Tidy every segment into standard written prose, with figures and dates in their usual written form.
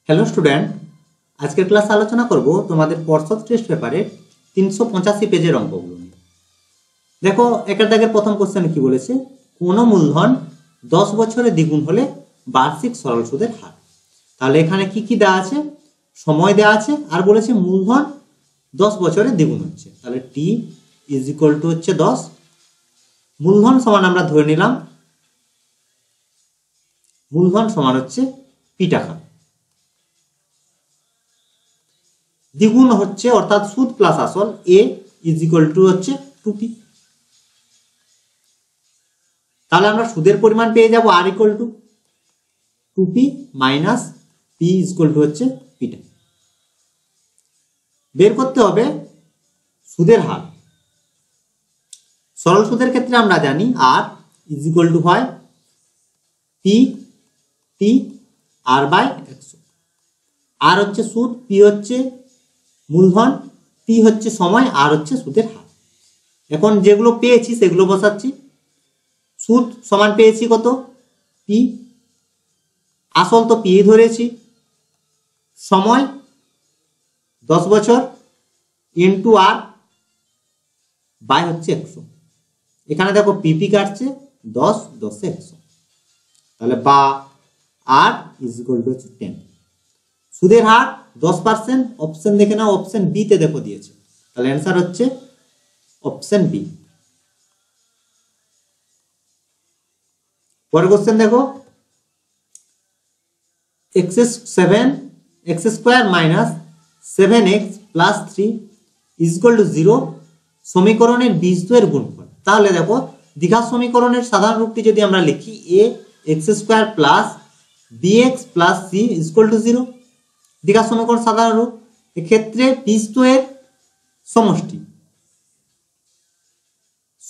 Hello student, আজকের class আলোচনা করব তোমাদের পর্ষদ টেস্ট পেপারে 385 পেজের অঙ্কগুলো নিয়ে। দেখো, একের দাগের প্রথম কোশ্চেনে কি বলেছে, কোন মূলধন 10 বছরে দ্বিগুণ হলে বার্ষিক সরল সুদের হার। তাহলে এখানে কি কি দেওয়া আছে, সময় দেওয়া আছে আর বলেছে মূলধন 10 বছরে দ্বিগুণ হচ্ছে। তাহলে টি ইজ ইকুয়াল টু হচ্ছে 10, মূলধন সমান আমরা ধরে নিলাম মূলধন সমান হচ্ছে পি টাকা, দ্বিগুণ হচ্ছে অর্থাৎ সুদ প্লাস আসল এ ইজ ইকুয়াল টু হচ্ছে 2p। তাহলে আমরা সুদের পরিমাণ পেয়ে যাব আর equal to 2p minus P is equal to হচ্ছে পিটা। বের করতে হবে সুদের হার। সরল সুদের ক্ষেত্রে আমরা জানি আর ইজ ইকুয়াল টু হয় পি টি আর বাই 100। আর হচ্ছে সুদ, পি হচ্ছে মূলধন, টি হচ্ছে সময়, আর হচ্ছে সুদের হার। এখন যেগুলো পেয়েছি সেগুলো বসাচ্ছি। সুদ সমান পেয়েছি কত, পি, আসল তো পি ধরেছি, সময় 10 বছর ইন্টু আর বাই হচ্ছে 100। এখানে দেখো পিপি কাটছে 10 10 100, তাহলে বা আর ইজ ইকুয়াল টু হচ্ছে 10। সুদের হার 10%, অপশন দেখে নাও, অপশন বি তে দেখো দিয়েছে, তাহলে অ্যান্সার হচ্ছে অপশন বি। পরের কোশ্চেন দেখো, x square minus 7x plus 3 is equal to 0 সমীকরণের বীজদ্বয়ের গুণফল। তাহলে দেখো, দ্বিঘাত সমীকরণের সাধারণ রূপটি যদি আমরা লিখি a x square plus bx plus c is equal to 0, দ্বিঘাত সমীকরণ সাধারণ রূপ। এক্ষেত্রে বীজদ্বয়ের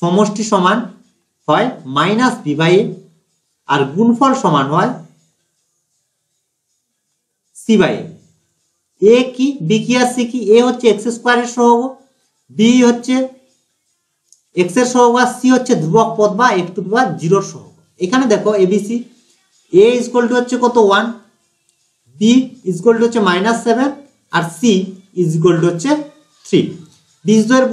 সমষ্টি সমান হয় মাইনাস বি বাই এ, আর গুণফল সমান হয় সি বাই এ। কি, বি কি আর সি কি? এ হচ্ছে এক্স স্কোয়ারের সহগ, বি হচ্ছে এক্স এর সহগ, আর সি হচ্ছে ধ্রুবক পদ বা x টু দি পাওয়ার 0 এর সহগ। এখানে দেখো ABC, A is equal to হচ্ছে কত 1, বি ইজ ইকুয়াল টু হচ্ছে -7, আর সি ইজ ইকুয়াল টু হচ্ছে 3। বীজদ্বয়ের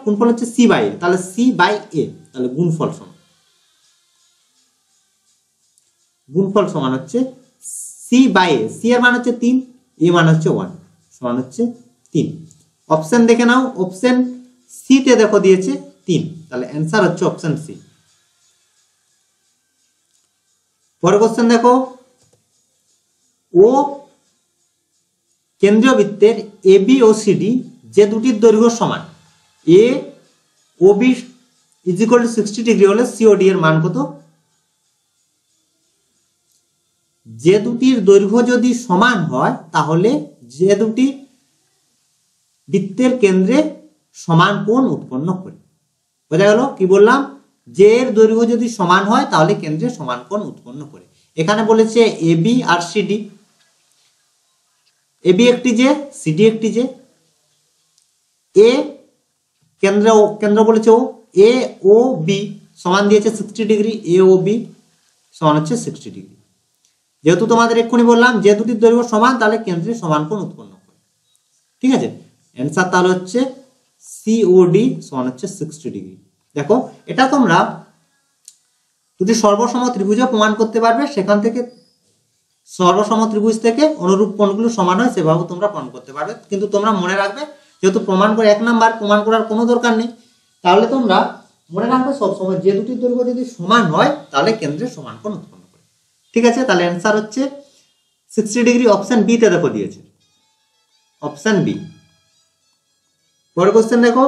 গুণফল হচ্ছে সি বাই এ, তাহলে সি বাই এ, তাহলে গুণফল সমান হচ্ছে সি বাই এ। সি এর মান হচ্ছে 3, এ মান হচ্ছে 1, সমান হচ্ছে 3। অপশন দেখে নাও, অপশন সি তে দেখো দিয়েছে 3, তাহলে অ্যান্সার হচ্ছে অপশন সি। পরের কোশ্চেন দেখো, ও কেন্দ্রীয় বৃত্তের এ বি ও সিডি যে দুটির দৈর্ঘ্য সমান, এ ও B is equal to 60 degree হলে সিওডি এর মান কত? যে দুটির দৈর্ঘ্য যদি সমান হয় তাহলে যে দুটি বৃত্তের কেন্দ্রে সমান কোণ উৎপন্ন করে। বোঝা গেল কি বললাম? যে এর দৈর্ঘ্য যদি সমান হয় তাহলে কেন্দ্রে সমান কোণ উৎপন্ন করে। এখানে বলেছে A B R CD, A B একটি যে, সিডি একটি যে। এ কেন্দ্র বলেছে ও, এ ও বি সমান দিয়েছে 60 ডিগ্রি, এ ও বি সমান হচ্ছে 60 ডিগ্রি। যেহেতু তোমাদের এক্ষুনি বললাম যে দুটির দৈর্ঘ্য সমান তাহলে কেন্দ্রে সমান কোণ উৎপন্ন করে। ঠিক আছে, অ্যান্সার তাহলে হচ্ছে সিওডি সমান হচ্ছে 60 ডিগ্রি। দেখো, এটা তোমরা যদি সর্বসম ত্রিভুজও প্রমাণ করতে পারবে, সেখান থেকে সর্বসম ত্রিভুজ থেকে অনুরূপ কোণগুলো সমান হয় সেভাবে তোমরা প্রমাণ করতে পারবে। কিন্তু তোমরা মনে রাখবে, যেহেতু প্রমাণ করে 1 নাম্বার প্রমাণ করার কোনো দরকার নেই, তাহলে তোমরা মনে রাখবে সবসময় যে দুটির দৈর্ঘ্য যদি সমান হয় তাহলে কেন্দ্রে সমান কোণ উৎপন্ন করে। ঠিক আছে, তাহলে অ্যান্সার হচ্ছে 60 ডিগ্রি। অপশন বি তে দেখো দিয়েছে, অপশন বি। পরের কোশ্চেন দেখো,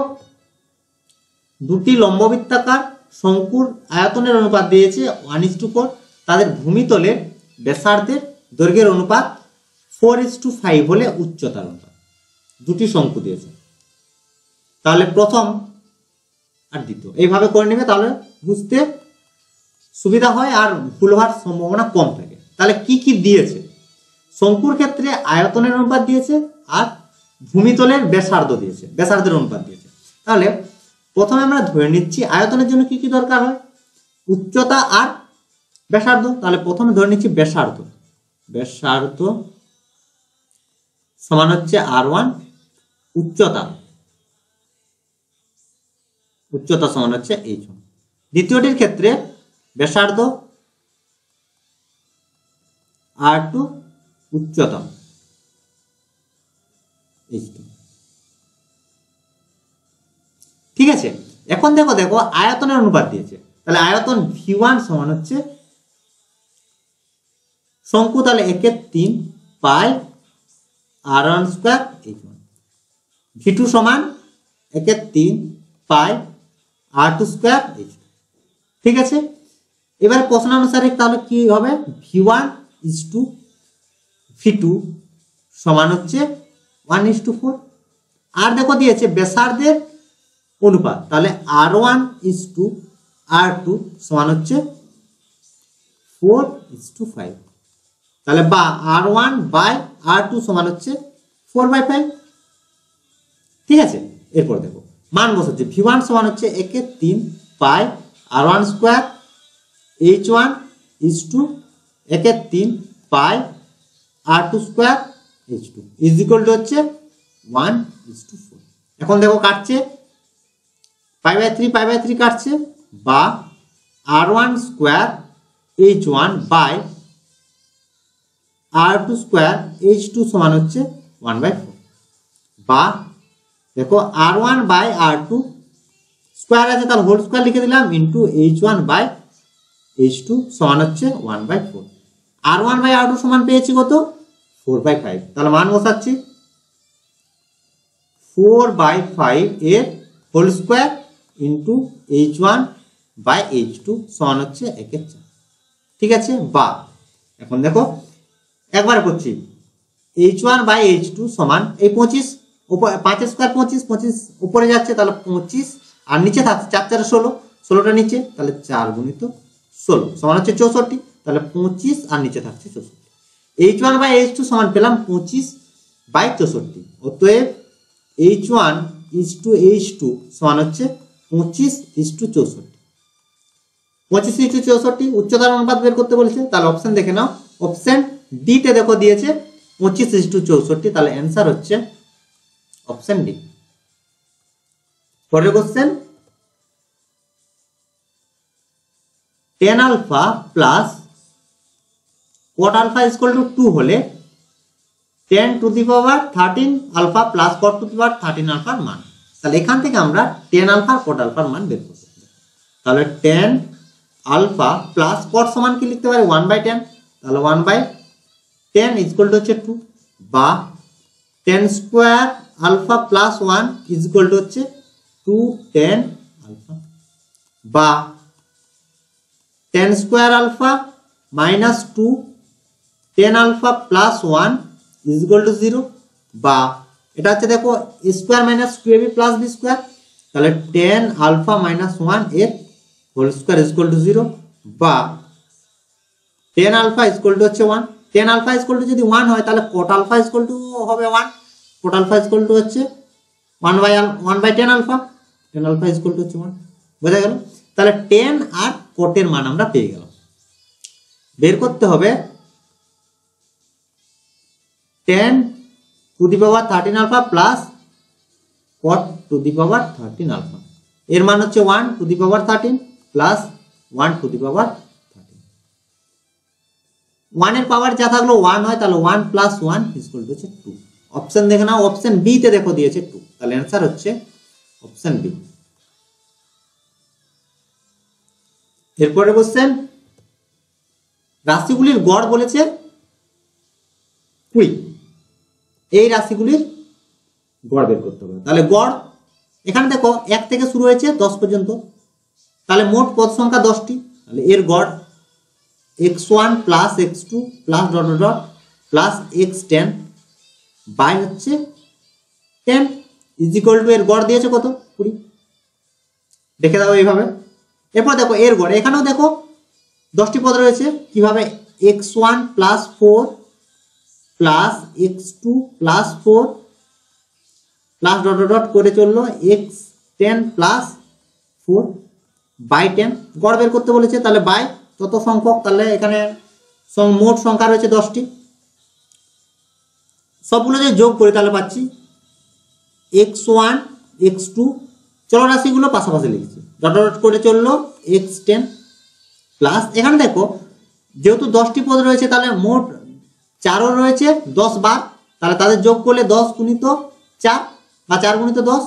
দুটি লম্ববৃত্তাকার শঙ্কুর আয়তনের অনুপাত দিয়েছে 1:4, তাদের ভূমিতলের ব্যাসার্ধের দৈর্ঘ্যের অনুপাত 4:5 হলে উচ্চতার অনুপাত। দুটি শঙ্কু দিয়েছে, তাহলে প্রথম আর দ্বিতীয় এইভাবে করে নেবে, তাহলে বুঝতে সুবিধা হয় আর ভুল হওয়ার সম্ভাবনা কম থাকে। তাহলে কি কি দিয়েছে? শঙ্কুর ক্ষেত্রে আয়তনের অনুপাত দিয়েছে আর ভূমিতলের ব্যাসার্ধ দিয়েছে, ব্যাসার্ধের অনুপাত দিয়েছে। তাহলে প্রথমে আমরা ধরে নিচ্ছি আয়তনের জন্য কি কি দরকার হয়, উচ্চতা আর ব্যাসার্ধ। তাহলে প্রথমে ধরে নিচ্ছি ব্যাসার্ধ সমান হচ্ছে R1 উচ্চতা সমান হচ্ছে H1। দ্বিতীয়টির ক্ষেত্রে ব্যাসার্ধ R2 উচ্চতা H2। ঠিক আছে, এখন দেখো আয়তনের অনুপাত দিয়েছে, তাহলে আয়তন V1 সমান হচ্ছে শঙ্কু, তাহলে 1/3 পাই R1 স্কয়ার H1। V2 সমান 1/3 পাই R2 স্কয়ার H2। ঠিক আছে, এবারে প্রশ্ন অনুসারে তাহলে কি হবে, V1 V2 সমান হচ্ছে 1:4। আর দেখো দিয়েছে ব্যাসার্ধের অনুপাত, তাহলে R1 R2 সমান হচ্ছে 4:5, তাহলে বা R1 বাই R2 সমান হচ্ছে 4/5। ঠিক আছে, এরপর দেখো মান বসাচ্ছে, V1 সমান হচ্ছে 1/3 পাই R1 square H1 1/3 pi R2 square H2 is equal to হচ্ছে 1:4। এখন দেখো কাটছে, পাই বাই 3 কাটছে, বা R1 square H1 by R2 square H2 সমান হচ্ছে 1/4, বা দেখো R1 বাই R2 স্কয়ার আছে তাহলে হোল স্কয়ার লিখে দিলাম ইনটু H1 বাই H2 সমান হচ্ছে 1/4। R1 বাই R2 সমান পেয়েছি কত, 4/5, তাহলে মান বসাচ্ছি 4/5 এর whole square into H1 by H2 সমান হচ্ছে 1/4। ঠিক আছে, বা এখন দেখো একবার করছি, H1 বাই H2 সমান এই 25, 5 স্কয়ার 25 উপরে যাচ্ছে তাহলে 25, আর নিচে থাকছে 4 4 16, 16টা নিচে, তাহলে 4 গুণিত 16 সমান হচ্ছে 64, তাহলে 25 আর নিচে থাকছে 64। H1 বাই H2 সমান পেলাম 25/64, অতএব H1 H2 সমান হচ্ছে 25:64। 25:64 উচ্চতার অনুপাত বের করতে বলেছে, তাহলে অপশন দেখে নাও, অপশন ডি তে দেখো দিয়েছে 25:64, তাহলে অ্যান্সার হচ্ছে অপশন ডি। পরের question, tan alpha plus cot alpha is equal to 2 হলে tan to the power 13 alpha plus cot to the power 13 আলফার মান। তাহলে এখান থেকে আমরা tan আলফা cot আলফার মান বের করতে পারি। তাহলে tan আলফা প্লাস cot সমান কি লিখতে পারি, 1/10, তাহলে 1/10 ইজ ইকুয়াল টু হচ্ছে 2, বা tan square alpha plus 1 is equal to হচ্ছে 2 tan আলফা, বা tan square alpha minus 2 tan alpha plus 1 is equal to 0, বা এটা হচ্ছে দেখো square minus 2ab plus b square, তাহলে tan আলফা মাইনাস 1 এর whole square is equal to 0, বা tan alpha is equal to হচ্ছে 1। tan alpha is equal to যদি 1 হয় তাহলে cot alpha is equal to হবে 1, cot alpha is equal to হচ্ছে 1/tan alpha, tan alpha is equal to হচ্ছে 1। বোঝা গেল, তাহলে tan আর cot এর মান আমরা পেয়ে গেলাম। বের করতে হবে tan to the power 13 alpha plus cot to the power 13 alpha, এর মান হচ্ছে 1 to the power 13 plus 1 to the power 13। 1 এর পাওয়ার যা থাকলো 1 হয়, তাহলে 1 প্লাস 1 ইজ ইকুয়াল টু হচ্ছে 2। অপশন দেখে নাও, অপশন বি তে দেখো দিয়েছে 2, তাহলে आंसर হচ্ছে অপশন বি। এরপরে কোশ্চেন, রাশিগুলির গড় বলেছে 20, এই রাশিগুলির গড় বের করতে হবে। তাহলে গড় এখানে দেখো 1 থেকে শুরু হয়েছে 10 পর্যন্ত, তাহলে মোট পদ সংখ্যা 10টি, তাহলে এর গড় x1 plus x2 plus dot dot plus x10 by হচ্ছে 10 ইজ ইকুয়াল টু এর গড় দিয়েছে কত, 20। দেখে দাও এইভাবে। এরপর দেখো এর গড়, এখানেও দেখো 10টি পদ রয়েছে, কিভাবে x1 plus 4 plus x2 plus 4 plus dot dot করে চললো x10 প্লাস 4 বাই 10, গড় বের করতে বলেছে, তাহলে বাই তত সংখ্যক, তাহলে এখানে মোট সংখ্যা রয়েছে 10টি, সবগুলো যদি যোগ করি তাহলে পাচ্ছি x1 x2, চলক রাশিগুলো পাশাপাশি লিখছি, ডট ডট করে চললো x10 প্লাস, এখানে দেখো যেহেতু 10টি পদ রয়েছে তাহলে মোট 4ও রয়েছে 10 বার, তাহলে তাদের যোগ করলে 10 গুণিত 4 বা 4 গুণিত 10,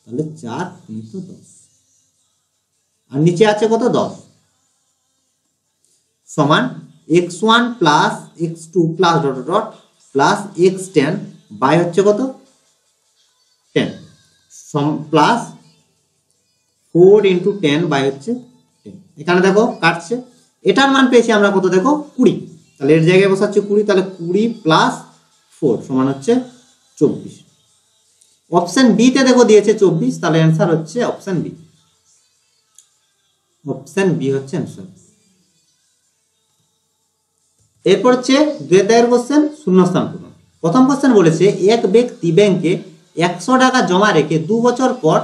তাহলে 4 গুণিত 10, আর নিচে আছে কত 10, সমান x1 plus x2 plus dot dot plus x10 by হচ্ছে কত 10 প্লাস 4 ইন্টু 10 বাই হচ্ছে 10, এখানে দেখো কাটছে, এটার মান পেয়েছি আমরা কত দেখো 20, তাহলে এর জায়গায় বসাচ্ছে 20, তাহলে 20 প্লাস 4 সমান হচ্ছে 24। অপশন বি তে দেখো দিয়েছে 24, তাহলে অ্যান্সার হচ্ছে অপশন বি, অপশন বি হচ্ছে অ্যান্সার। এরপর হচ্ছে 2 দাগের কোশ্চেন, শূন্যস্থান পূরণ। প্রথম কোশ্চেন বলেছে এক ব্যক্তি ব্যাংকে 100 টাকা জমা রেখে 2 বছর পর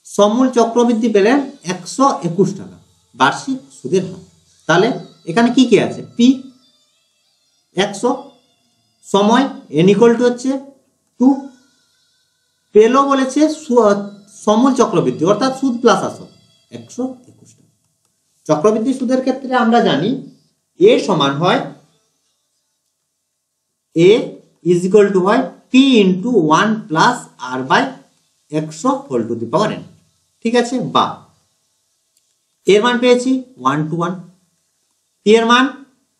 সমূল চক্রবৃদ্ধি পেলেন 121 টাকা, বার্ষিক সুদের হার। তাহলে এখানে কি কি আছে, পি 100, সময় n ইকুয়াল টু হচ্ছে 2, পেলো বলেছে সমূল চক্রবৃদ্ধি অর্থাৎ সুদ প্লাস আসল 121 টাকা। চক্রবৃদ্ধি সুদের ক্ষেত্রে আমরা জানি a সমান হয় a ইজ ইকুয়াল টু হয় p into 1 plus r by 100 whole to the power n, ঠিক আছে, বা এর মান পেয়েছি 1 to 1, p এর মান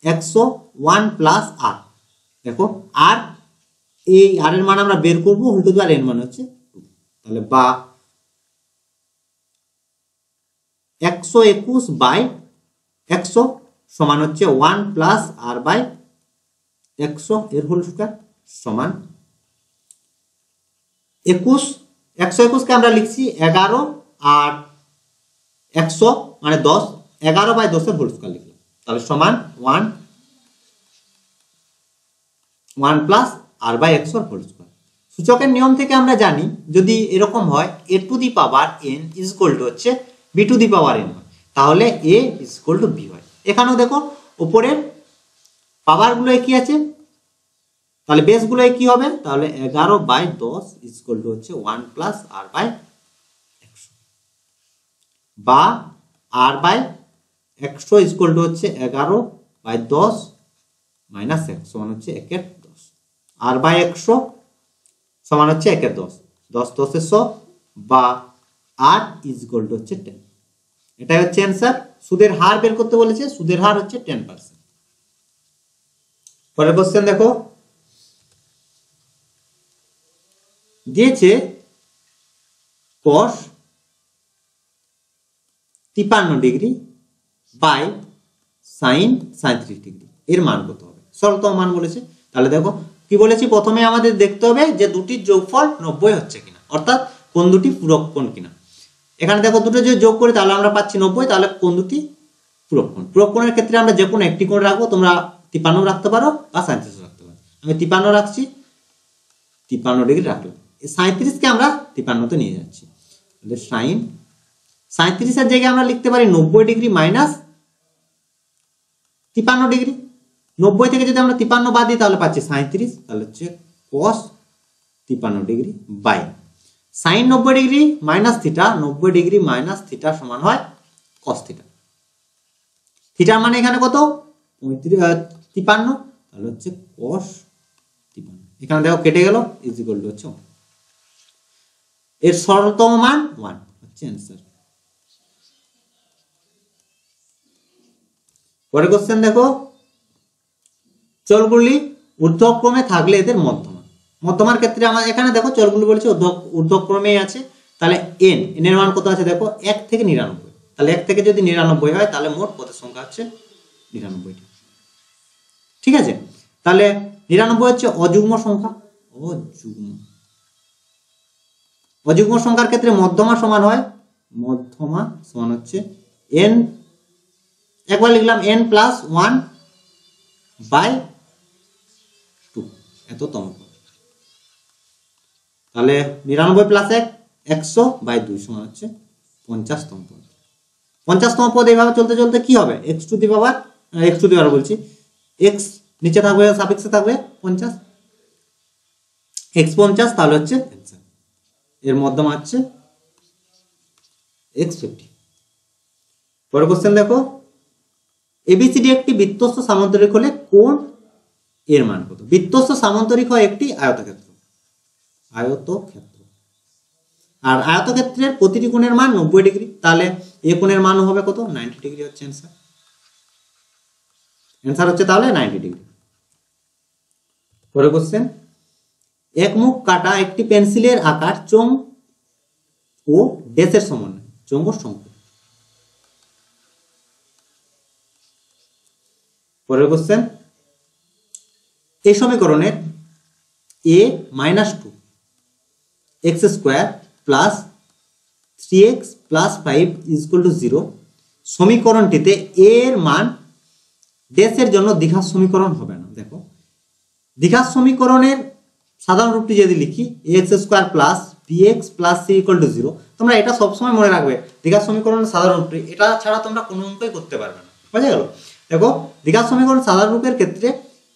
101 প্লাস r, দেখো আর এই r এর মান আমরা বের করব, whole to the power n মানে হচ্ছে 2, তাহলে বা 121 বাই 100 সমান হচ্ছে 1 প্লাস r বাই 100 এর হোল স্কয়ার সমান 21, 121 কে আমরা লিখছি 11 আর 100 মানে 10, 11 বাই 10 এর হোল স্কয়ার লিখলাম, তাহলে সমান 1 প্লাস r বাই 100 এর হোল স্কয়ার। সূচকের নিয়ম থেকে আমরা জানি যদি এরকম হয় a two the power n is equal to হচ্ছে b two the power n হয়, তাহলে a is equal two b হয়। এখানেও দেখো উপরের পাওয়ার গুলো কি আছে, তাহলে বেস গুলো কি হবে, তাহলে 11 বাই 10 ইজ ইকুয়াল টু হচ্ছে 1 প্লাস r বাই 100, বা r by 100 is equal to হচ্ছে 11 বাই 10 মাইনাস 1 সমান হচ্ছে 1 এর 10, r বাই 100 সমান হচ্ছে 1 এর 10, 10 10 এর 100, বা r ইজ ইকুয়াল টু হচ্ছে 10, এটাই হচ্ছে অ্যান্সার। সুদের হার বের করতে বলেছে, সুদের হার হচ্ছে 10%। পরের কোশ্চেন দেখো, দিয়েছে cos 53 degree by sin 37 degree, এর মান কত হবে, সরলতম মান বলেছে। তাহলে দেখো কি বলেছি, প্রথমে আমাদের দেখতে হবে যে দুটির যোগফল 90 হচ্ছে কিনা, অর্থাৎ কোন দুটি পূরক কোণ কিনা। এখানে দেখো দুটো যদি যোগ করি তাহলে আমরা পাচ্ছি 90, তাহলে কোন দুটি পূরক কোণ। পূরক কোণের ক্ষেত্রে আমরা যে কোনো একটি কোণ রাখবো, তোমরা 53 রাখতে পারো বা 37 রাখতে পারো, আমি 53 রাখছি, 53 ডিগ্রি রাখলাম, 37 কে আমরা 53 তে নিয়ে যাচ্ছি, তাহলে sin 37 এর জায়গায় আমরা লিখতে পারি 90 ডিগ্রি মাইনাস 53 ডিগ্রি, 90 থেকে যদি আমরা 53 বাদ দিই তাহলে পাচ্ছি 37, তাহলে হচ্ছে cos 53 degree by sin 90 degree minus theta, 90 degree minus theta সমান হয় cos থিটা, থিটা মানে এখানে কত 53, তাহলে হচ্ছে cos 53, এখানে দেখো কেটে গেল, ইজ ইকুয়াল টু হচ্ছে 1, এর সরলতম মান 1 হচ্ছে অ্যান্সার। পরের কোশ্চেন দেখো, চলগুলি ঊর্ধ্বক্রমে থাকলে এদের মধ্যমা, মধ্যমার ক্ষেত্রে আমার এখানে দেখো চলগুলো বলেছে ঊর্ধ্বক্রমেই আছে, তাহলে n এর মান কত আছে দেখো 1 থেকে 99, তাহলে 1 থেকে যদি 99 হয় তাহলে মোট পদের সংখ্যা হচ্ছে 99টি, ঠিক আছে। তাহলে 99 হচ্ছে অযুগ্ম সংখ্যা, অযুগ্ম সংখ্যার ক্ষেত্রে মধ্যমা সমান হয়, মধ্যমা সমান হচ্ছে n, একবার লিখলাম n প্লাস 1 বাই 2, এত তম পদ, তাহলে 99 প্লাস 1 100 বাই 2 সমান হচ্ছে 50তম পদ। 50তম পদ এইভাবে চলতে চলতে কি হবে, x টু দি পাওয়ার বলছি, x নিচে থাকবে সাফিক্সে থাকবে 50, x 50 তাহলে হচ্ছে অ্যান্সার। এর মধ্যমা হচ্ছে x 50। পরের কোশ্চেন দেখো, এবিসিডি একটি বৃত্তস্থ সামান্তরিক হলে কোণ এর মান কত? বৃত্তস্থ সামান্তরিক হয় একটি আয়তক্ষেত্র, আর আয়তক্ষেত্রের প্রতিটি কোণের মান 90 ডিগ্রি, তাহলে এই কোণের মান হবে কত? 90 ডিগ্রি হচ্ছে অ্যান্সার। অ্যান্সার হচ্ছে তাহলে 90 ডিগ্রি। পরের কোশ্চেন, এক মুখ কাটা একটি পেন্সিলের আকার চোঙ ও ড্যাশের সমন্বয়, চোঙ ও শঙ্কু। পরের কোশ্চেন, এই সমীকরণের a - 2 x² plus 3x plus 5 = 0 সমীকরণটিতে a এর মান ড্যাশের জন্য দ্বিঘাত সমীকরণ হবে না। দেখো, দ্বিঘাত সমীকরণের সাধারণ রূপটি যদি লিখি ax² plus bx plus c = 0, তোমরা এটা সবসময় মনে রাখবে, দ্বিঘাত সমীকরণের সাধারণ রূপটি, এটা ছাড়া তোমরা কোনো অঙ্কই করতে পারবে না। বুঝা গেল? দেখো, দ্বিঘাত সমীকরণ সাধারণ রূপের ক্ষেত্রে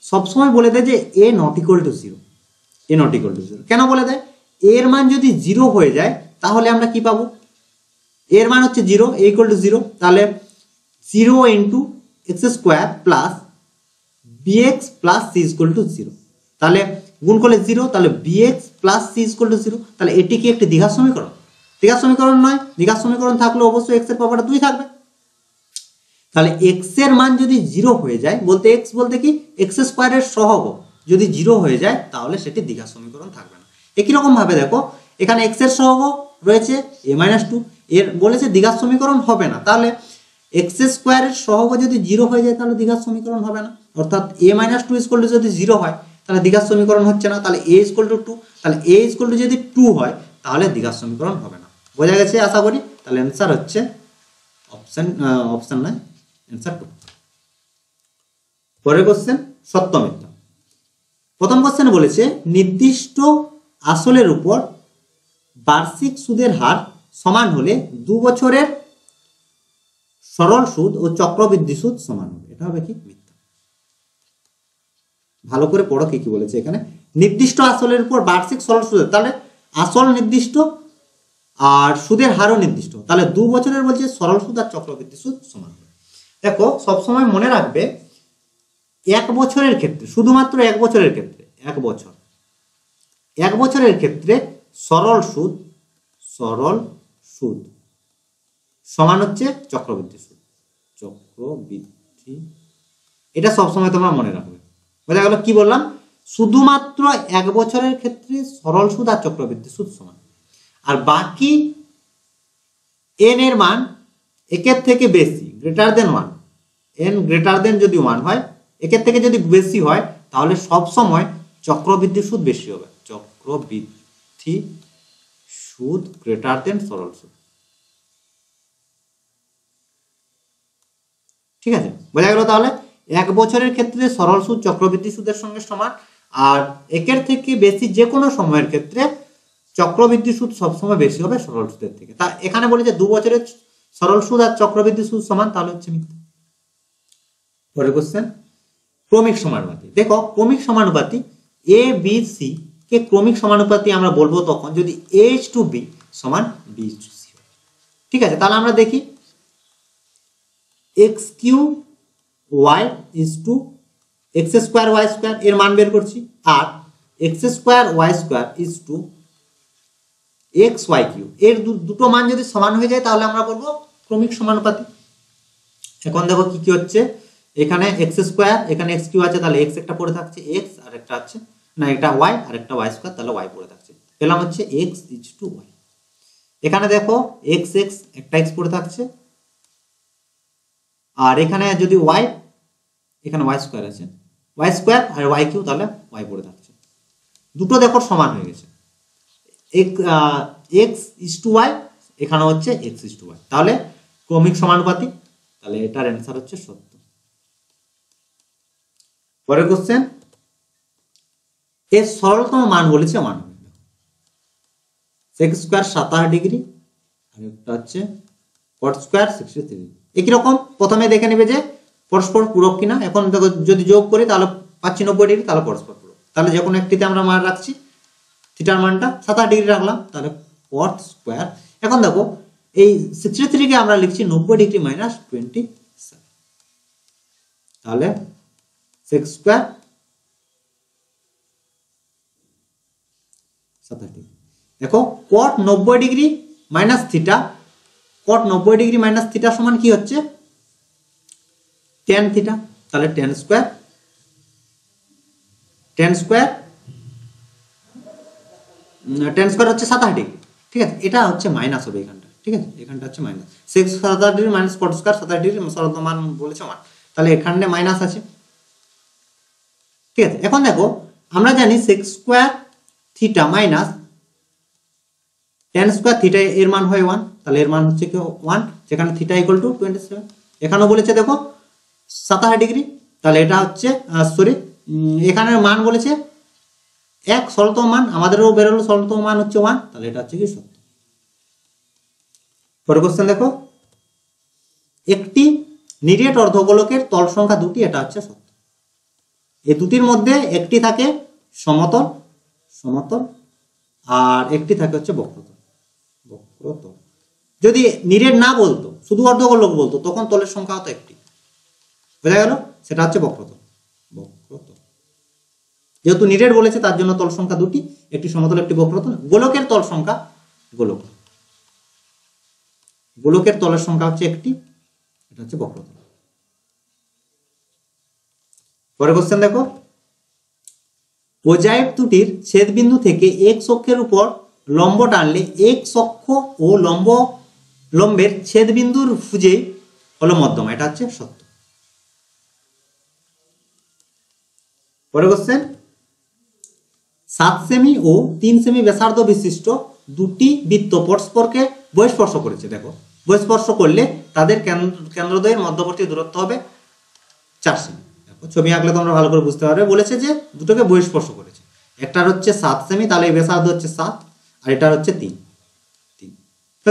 সবসময় বলে দেয় যে a ≠ 0, a ≠ 0। কেন বলে দেয়? এর মান যদি 0 হয়ে যায় তাহলে আমরা কি পাবো? এর মান হচ্ছে 0, a = 0, তাহলে 0 × x² plus bx plus c = 0, তাহলে গুণ করলে 0, তাহলে bx প্লাস c = 0, তাহলে এটি কি একটি দ্বিঘাত সমীকরণ? দ্বিঘাত সমীকরণ নয়। দ্বিঘাত সমীকরণ থাকলে অবশ্যই x এর পাওয়ারটা 2 থাকবে। তাহলে x এর মান যদি 0 হয়ে যায়, বলতে x বলতে কি x² এর সহগ যদি 0 হয়ে যায় তাহলে সেটি দ্বিঘাত সমীকরণ থাকবে না। একই রকম ভাবে দেখো, এখানে x এর সহগ রয়েছে a - 2, এর বলেছে দ্বিঘাত সমীকরণ হবে না, তাহলে x² এর সহগ যদি 0 হয়ে যায় তাহলে দ্বিঘাত সমীকরণ হবে না, অর্থাৎ a - 2 = যদি 0 হয় তাহলে দ্বিঘাত সমীকরণ হচ্ছে না, তাহলে a = 2, তাহলে a = যদি 2 হয় তাহলে দ্বিঘাত সমীকরণ হবে না। বোঝা গেছে আশা করি? তাহলে অ্যান্সার হচ্ছে অপশন নয়, অ্যান্সার 2। পরের কোশ্চেন, সত্য মিথ্যা। প্রথম কোশ্চেনে বলেছে নির্দিষ্ট আসলের উপর বার্ষিক সুদের হার সমান হলে 2 বছরের সরল সুদ ও চক্রবৃদ্ধি সুদ সমান হবে। এটা হবে কি? মিথ্যা। ভালো করে পড়ো কি কি বলেছে এখানে। নির্দিষ্ট আসলের উপর বার্ষিক সরল সুদের, তাহলে আসল নির্দিষ্ট আর সুদের হারও নির্দিষ্ট, তাহলে 2 বছরের বলছে সরল সুদ আর চক্রবৃদ্ধি সুদ সমান হবে। দেখো, সবসময় মনে রাখবে 1 বছরের ক্ষেত্রে, শুধুমাত্র 1 বছরের ক্ষেত্রে, 1 বছরের ক্ষেত্রে সরল সুদ সমান হচ্ছে চক্রবৃদ্ধি সুদ, এটা সবসময় তোমরা মনে রাখবে। বোঝা গেল? কি বললাম? শুধুমাত্র 1 বছরের ক্ষেত্রে সরল সুদ আর চক্রবৃদ্ধি সুদ সমান, আর বাকি n এর মান 1 থেকে বেশি, >1, n যদি 1 হয়, 1 থেকে যদি বেশি হয় তাহলে সব সময় চক্রবৃদ্ধি সুদ বেশি হবে, চক্রবৃদ্ধি সুদ সরল সুদ। ঠিক আছে? বোঝা গেল? তাহলে 1 বছরের ক্ষেত্রে সরল সুদ চক্রবৃদ্ধি সুদের সঙ্গে সমান, আর 1 থেকে বেশি যে কোনো সময়ের ক্ষেত্রে চক্রবৃদ্ধি সুদ সবসময় বেশি হবে সরল সুদের থেকে। তা এখানে বলে যে 2 বছরের সরল সুদ আর চক্রবৃদ্ধি সুদ সমান, তাহলে হচ্ছে মিথ্যা। পরের কোশ্চেন, ক্রমিক সমানুপাতি। দেখো, ক্রমিক সমানুপাতি a b c কে ক্রমিক সমানুপাতি আমরা বলবো তখন যদি a/b সমান b/c। ঠিক আছে? তাহলে আমরা দেখি x³ y = x² y² এর মান বের করছি, আর x² y² = xy³ এর দুটো মান যদি সমান হয়ে যায় তাহলে আমরা বলবো ক্রমিক সমানুপাতি। এখন দেখো কি কি হচ্ছে, এখানে x², এখানে x³ আছে, তাহলে x একটা পড়ে থাকছে, x আর একটা আছে না, একটা y আর একটা y², তাহলে y পড়ে থাকছে, পেলাম হচ্ছে x/y। এখানে দেখো x একটা x পড়ে থাকছে, আর এখানে যদি y, এখানে y² আছে, y² আর y³ তাহলে y পড়ে থাকছে, দুটো দেখো সমান হয়ে গেছে, x/y, এখানে হচ্ছে x/y, তাহলে ক্রমিক সমানুপাতি, তাহলে এটার অ্যান্সার হচ্ছে সত্য। পরের কোশ্চেন, এর সরলতম মান বলেছে 1 হবে, sec² 27 ডিগ্রি আর একটা হচ্ছে cot² 63। একই রকম প্রথমে দেখে নেবে যে পরস্পর পূরক কিনা। এখন দেখো যদি যোগ করি তাহলে পাচ্ছি 90 ডিগ্রি, তাহলে পরস্পর পূরক, তাহলে যে কোনো একটিতে আমরা মান রাখছি, থিটার মানটা 87 ডিগ্রি রাখলাম, তাহলে কট স্কোয়ার। এখন দেখো এই 63 কে আমরা লিখছি 90 ডিগ্রি মাইনাস 27, তাহলে সেক স্কোয়ার 87 ডিগ্রি। দেখো কট 90 ডিগ্রি মাইনাস থিটা, কট 90 ডিগ্রি মাইনাস থিটা সমান কি হচ্ছে tan থিটা, তাহলে tan স্কোয়ার হচ্ছে 87 ডিগ্রি। ঠিক আছে, এটা হচ্ছে মাইনাস হবে এখানটা। ঠিক আছে, এখানটা হচ্ছে minus, 87 degree minus cot square 87 degree সরল মান বলেছে 1, তাহলে এখানে মাইনাস আছে। ঠিক আছে, এখন দেখো আমরা জানি sec square theta minus tan square theta এর মান হয় 1, তাহলে এর মান হচ্ছে কি 1, যেখানে থিটা ইকুয়াল টু 27। এখানেও বলেছে দেখো 87 ডিগ্রি, তাহলে এটা হচ্ছে সরি এখানের মান বলেছে 1 সরলতম মান, আমাদেরও বেরোলো সরলতম মান হচ্ছে 1, তাহলে এটা হচ্ছে কি সত্য। পরের কোশ্চেন দেখো, একটি নিরেট অর্ধগোলকের তল সংখ্যা 2টি, এটা হচ্ছে সত্য। এই দুটির মধ্যে একটি থাকে সমতল আর একটি থাকে হচ্ছে বক্রতল। যদি নিরেট না বলতো, শুধু অর্ধগোলক বলতো, তখন তলের সংখ্যা হতো একটি, বোঝা গেল, সেটা হচ্ছে বক্রতল। যেহেতু নিরেট বলেছে তার জন্য তল সংখ্যা 2টি, একটি সমতল একটি বক্রতল। গোলকের তল সংখ্যা গোলকের তলের সংখ্যা হচ্ছে একটি, এটা হচ্ছে বক্রতল। পরের কোশ্চেন দেখো, প্রোজাইড দুটির ছেদ বিন্দু থেকে এক্স অক্ষের উপর লম্ব টানলে এক্স অক্ষ ও লম্বের ছেদ বিন্দুর ভুজে হলো মধ্যমা, এটা হচ্ছে সত্য। পরের কোশ্চেন, 7 সেমি ও 3 সেমি ব্যাসার্ধ বিশিষ্ট দুটি বৃত্ত পরস্পরকে বহিঃস্পর্শ করেছে। দেখো বহিঃস্পর্শ করলে তাদের কেন্দ্রদ্বয়ের মধ্যবর্তী দূরত্ব হবে 4 সেমি। দেখো ছবি আঁকলে তোমরা ভালো করে বুঝতে পারবে, বলেছে যে দুটোকে বহিঃস্পর্শ করেছে, একটার হচ্ছে 7 সেমি, তাহলে এই ব্যাসার্ধ হচ্ছে 7, আর এটার হচ্ছে 3। ঠিক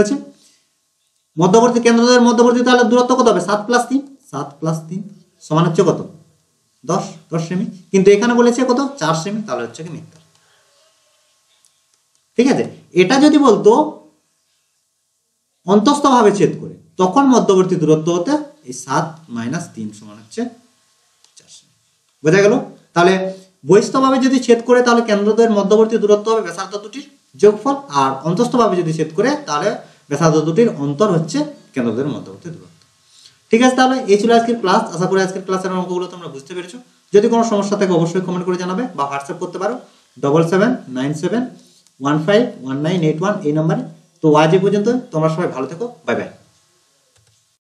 আছে, মধ্যবর্তী কেন্দ্রদ্বয়ের মধ্যবর্তী তাহলে দূরত্ব কত হবে 7 + 3 সমান হচ্ছে কত 10 সেমি, কিন্তু এখানে বলেছে কত 4 সেমি, তাহলে হচ্ছে কি মিথ্যা। ঠিক আছে, এটা যদি বলতো অন্তস্থ ভাবে ছেদ করে, তখন মধ্যবর্তী দূরত্ব হতে এই 7 - 3 সমান হচ্ছে 4 সেমি, বোঝা গেল। তাহলে বহিস্থ ভাবে যদি ছেদ করে তাহলে কেন্দ্রদ্বয়ের মধ্যবর্তী দূরত্ব হবে ব্যাসার্ধ দুটির যোগফল, আর অন্তস্থ ভাবে যদি ছেদ করে তাহলে ব্যাসার্ধ দুটির অন্তর হচ্ছে কেন্দ্রদ্বয়ের মধ্যবর্তী দূরত্ব। ঠিক আছে, তাহলে এই ছিল আজকের ক্লাস। আশা করি আজকের ক্লাসের অঙ্কগুলো তোমরা বুঝতে পেরেছো। যদি কোনো সমস্যা থাকে অবশ্যই কমেন্ট করে জানাবে বা হোয়াটসঅ্যাপ করতে পারো 7797151981 এই নম্বরে। তো আজ এই পর্যন্ত, তোমরা সবাই ভালো থেকো, বাই বাই।